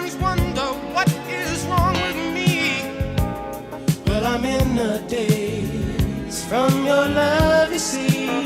sometimes wonder what is wrong with me. Well, I'm in a daze from your love, you see.